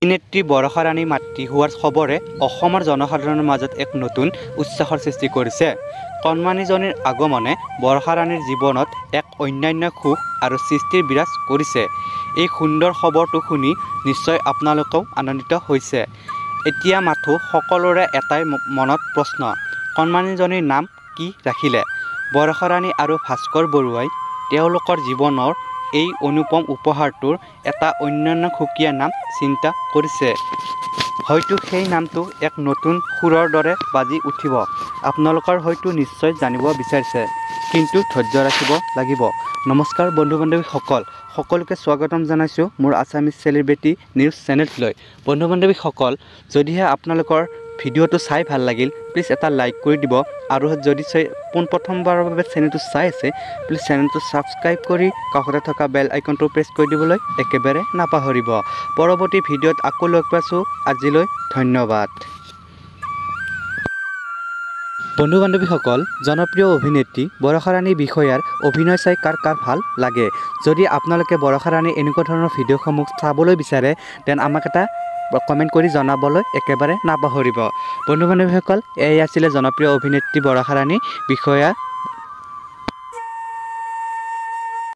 অভিনেত্ৰী বৰষা ৰাণীৰ মাতৃ হোৱাৰ খবৰে অসমৰ জনসাধাৰণৰ মাজত এক নতুন উৎসাহৰ সৃষ্টি কৰিছে। কণমানিজনীৰ আগমনে বৰষা ৰাণীৰ জীৱনত এক অন্যান্য সুখ আৰু সৃষ্টিৰ বিৰাজ কৰিছে। এই সুন্দৰ খবৰটো শুনি নিশ্চয় আপোনালোকেও আনন্দিত হৈছে। এতিয়া মাথো সকলোৰে এটাই মনত প্ৰশ্ন, কণমানিজনীৰ নাম কি ৰাখিলে? বৰষা ৰাণী আৰু ভাস্কৰ বৰুৱাই তেওঁলোকৰ জীৱনৰ এই অনুপম উপহাৰটোৰ এটা অন্যান্য সুকীয়া নাম চিন্তা কৰিছে। হয়তো সেই নামটো এক নতুন সুৰৰ দৰে বাজি উঠিব। আপোনালোকৰ হয়তো নিশ্চয় জানিব বিচাৰিছে, কিন্তু ধৈৰ্য ৰাখিব লাগিব। নমস্কাৰ বন্ধু বান্ধৱীসকল, সকলোকে স্বাগতম জনাইছোঁ মোৰ আছামিজ চেলিব্ৰিটি নিউজ চেনেলটোলৈ। বন্ধু বান্ধৱীসকল, যদিহে আপোনালোকৰ ভিডিঅ'টো চাই ভাল লাগিল, প্লিজ এটা লাইক কৰি দিব। আৰু যদি পোনপ্ৰথমবাৰৰ বাবে চেনেলটো চাই আছে, প্লিজ চেনেলটো ছাবস্ক্ৰাইব কৰি কাষতে থকা বেল আইকনটো প্ৰেছ কৰি দিবলৈ একেবাৰে নাপাহৰিব। পৰৱৰ্তী ভিডিঅ'ত আকৌ লগ পাইছোঁ। আজিলৈ ধন্যবাদ। বন্ধু বান্ধৱীসকল, জনপ্ৰিয় অভিনেত্ৰী বৰষা ৰাণীৰ বিষয়াৰ অভিনয় চাই কাৰ কাৰ ভাল লাগে? যদি আপোনালোকে বৰষা ৰাণীৰ এনেকুৱা ধৰণৰ ভিডিঅ'সমূহ চাবলৈ বিচাৰে, তেন আমাক এটা কমেণ্ট কৰি জনাবলৈ একেবাৰে নাপাহৰিব। বন্ধু বান্ধৱীসকল, এই আছিলে জনপ্ৰিয় অভিনেত্ৰী বৰষা ৰাণীৰ বিষয়া